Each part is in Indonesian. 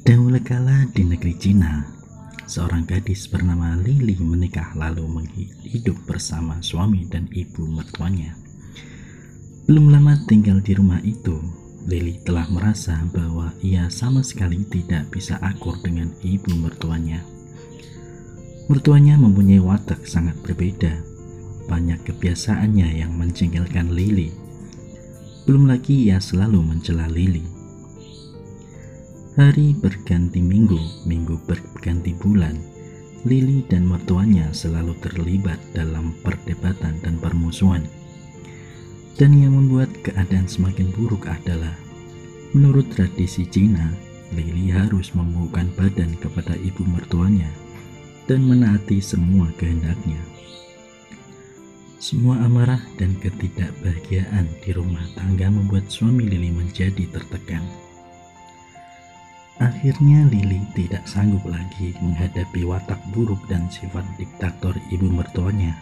Dahulu kala di negeri Cina, seorang gadis bernama Lily menikah lalu hidup bersama suami dan ibu mertuanya. Belum lama tinggal di rumah itu, Lily telah merasa bahwa ia sama sekali tidak bisa akur dengan ibu mertuanya. Mertuanya mempunyai watak sangat berbeda. Banyak kebiasaannya yang menjengkelkan Lily. Belum lagi ia selalu mencela Lily. Hari berganti minggu, minggu berganti bulan. Lily dan mertuanya selalu terlibat dalam perdebatan dan permusuhan. Dan yang membuat keadaan semakin buruk adalah, menurut tradisi Cina, Lily harus membubuhkan badan kepada ibu mertuanya dan menaati semua kehendaknya. Semua amarah dan ketidakbahagiaan di rumah tangga membuat suami Lily menjadi tertekan. Akhirnya Lily tidak sanggup lagi menghadapi watak buruk dan sifat diktator ibu mertuanya.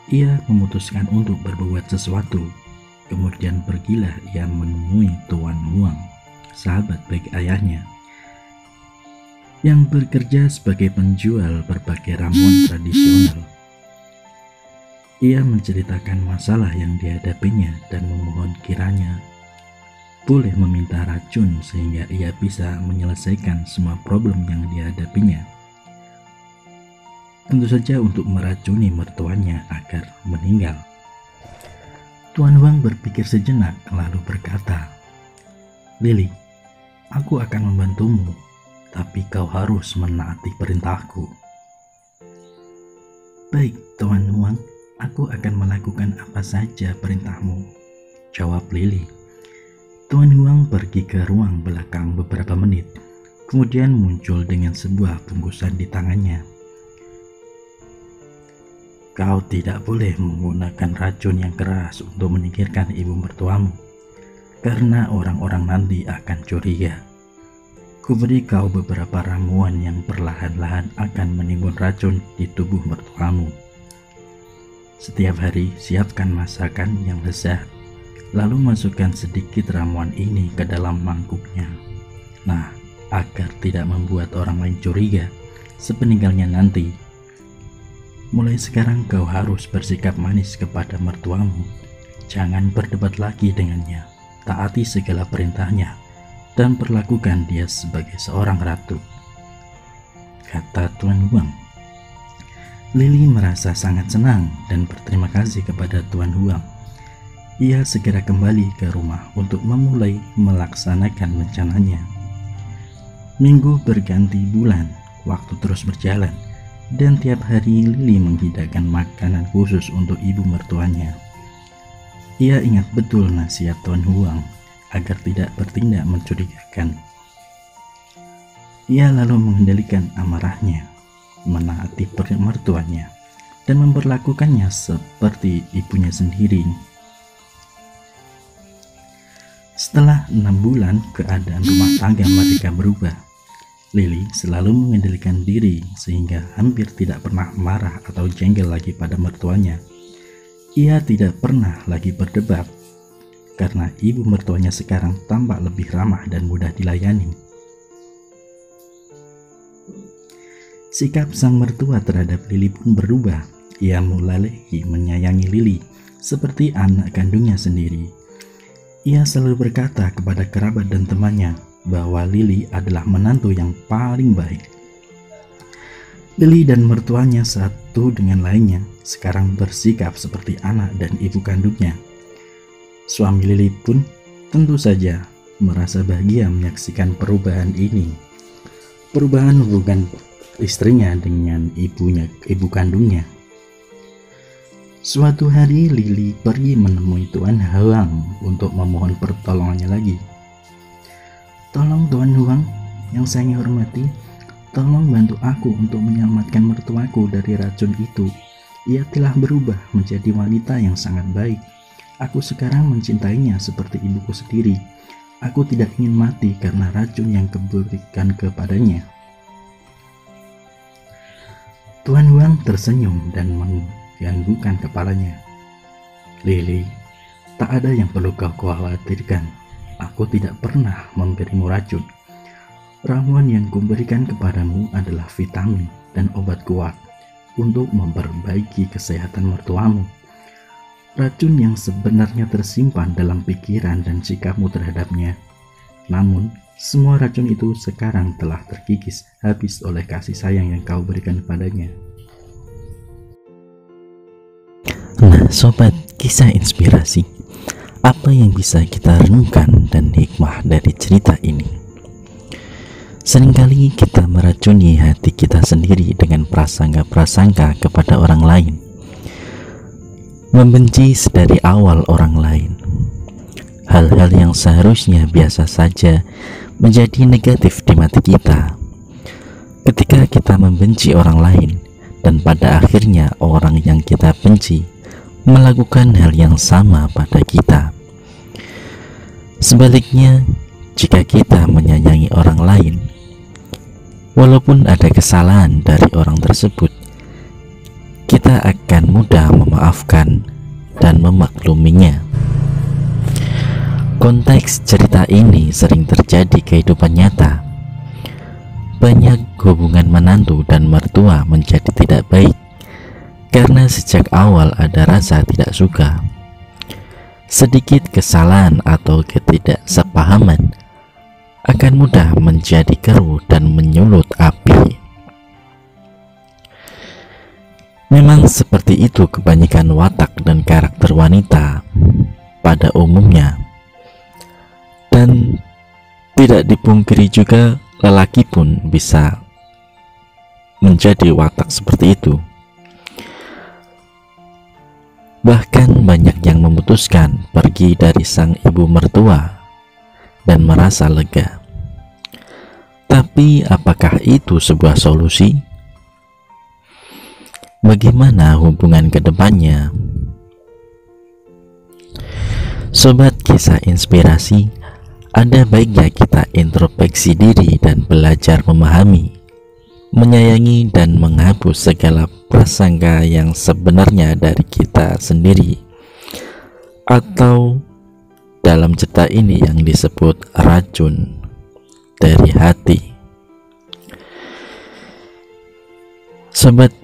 Ia memutuskan untuk berbuat sesuatu. Kemudian pergilah ia menemui Tuan Huang, sahabat baik ayahnya, yang bekerja sebagai penjual berbagai ramuan tradisional. Ia menceritakan masalah yang dihadapinya dan memohon kiranya boleh meminta racun sehingga ia bisa menyelesaikan semua problem yang dihadapinya. Tentu saja untuk meracuni mertuanya agar meninggal. Tuan Huang berpikir sejenak lalu berkata, "Lily, aku akan membantumu, tapi kau harus menaati perintahku." "Baik, Tuan Huang, aku akan melakukan apa saja perintahmu," jawab Lily. Tuan Huang pergi ke ruang belakang beberapa menit, kemudian muncul dengan sebuah bungkusan di tangannya. "Kau tidak boleh menggunakan racun yang keras untuk menyingkirkan ibu mertuamu, karena orang-orang nanti akan curiga. Kuberi kau beberapa ramuan yang perlahan-lahan akan menimbun racun di tubuh mertuamu. Setiap hari siapkan masakan yang lezat, lalu masukkan sedikit ramuan ini ke dalam mangkuknya. Nah, agar tidak membuat orang lain curiga sepeninggalnya nanti. Mulai sekarang kau harus bersikap manis kepada mertuamu. Jangan berdebat lagi dengannya. Taati segala perintahnya dan perlakukan dia sebagai seorang ratu," kata Tuan Huang. Lily merasa sangat senang dan berterima kasih kepada Tuan Huang. Ia segera kembali ke rumah untuk memulai melaksanakan rencananya. Minggu berganti bulan, waktu terus berjalan, dan tiap hari Lily menghidangkan makanan khusus untuk ibu mertuanya. Ia ingat betul nasihat Tuan Huang agar tidak bertindak mencurigakan. Ia lalu mengendalikan amarahnya, menaati mertuanya, dan memperlakukannya seperti ibunya sendiri. Setelah 6 bulan, keadaan rumah tangga mereka berubah. Lily selalu mengendalikan diri sehingga hampir tidak pernah marah atau jengkel lagi pada mertuanya. Ia tidak pernah lagi berdebat, karena ibu mertuanya sekarang tampak lebih ramah dan mudah dilayani. Sikap sang mertua terhadap Lily pun berubah. Ia mulai menyayangi Lily seperti anak kandungnya sendiri. Ia selalu berkata kepada kerabat dan temannya bahwa Lily adalah menantu yang paling baik. Lily dan mertuanya satu dengan lainnya sekarang bersikap seperti anak dan ibu kandungnya. Suami Lily pun tentu saja merasa bahagia menyaksikan perubahan ini. Perubahan hubungan istrinya dengan ibu kandungnya. Suatu hari Lily pergi menemui Tuan Huang untuk memohon pertolongannya lagi. "Tolong Tuan Huang, yang saya hormati, tolong bantu aku untuk menyelamatkan mertuaku dari racun itu. Ia telah berubah menjadi wanita yang sangat baik. Aku sekarang mencintainya seperti ibuku sendiri. Aku tidak ingin mati karena racun yang kuberikan kepadanya." Tuan Huang tersenyum dan menganggukkan kepalanya. "Lily, tak ada yang perlu kau khawatirkan. Aku tidak pernah memberimu racun. Ramuan yang kuberikan kepadamu adalah vitamin dan obat kuat untuk memperbaiki kesehatan mertuamu. Racun yang sebenarnya tersimpan dalam pikiran dan sikapmu terhadapnya. Namun, semua racun itu sekarang telah terkikis habis oleh kasih sayang yang kau berikan padanya. Nah, sobat kisah inspirasi, apa yang bisa kita renungkan dan hikmah dari cerita ini? Seringkali kita meracuni hati kita sendiri dengan prasangka-prasangka kepada orang lain, membenci sedari awal orang lain. Hal-hal yang seharusnya biasa saja menjadi negatif di mata kita. Ketika kita membenci orang lain, dan pada akhirnya orang yang kita benci melakukan hal yang sama pada kita. Sebaliknya, jika kita menyayangi orang lain, walaupun ada kesalahan dari orang tersebut, kita akan mudah memaafkan dan memakluminya. Konteks cerita ini sering terjadi kehidupan nyata. Banyak hubungan menantu dan mertua menjadi tidak baik karena sejak awal ada rasa tidak suka. Sedikit kesalahan atau ketidaksepahaman akan mudah menjadi keruh dan menyulut api. Memang seperti itu kebanyakan watak dan karakter wanita pada umumnya. Dan tidak dipungkiri juga lelaki pun bisa menjadi watak seperti itu. Bahkan banyak yang memutuskan pergi dari sang ibu mertua dan merasa lega. Tapi apakah itu sebuah solusi? Bagaimana hubungan kedepannya? Sobat kisah inspirasi, ada baiknya kita introspeksi diri dan belajar memahami, menyayangi dan menghapus segala prasangka yang sebenarnya dari kita sendiri, atau dalam cerita ini yang disebut racun dari hati. Sobat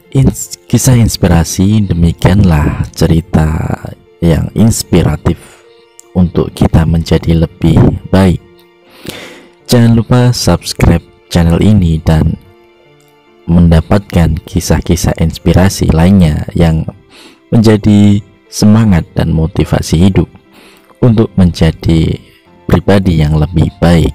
kisah inspirasi, demikianlah cerita yang inspiratif untuk kita menjadi lebih baik. Jangan lupa subscribe channel ini dan mendapatkan kisah-kisah inspirasi lainnya yang menjadi semangat dan motivasi hidup untuk menjadi pribadi yang lebih baik.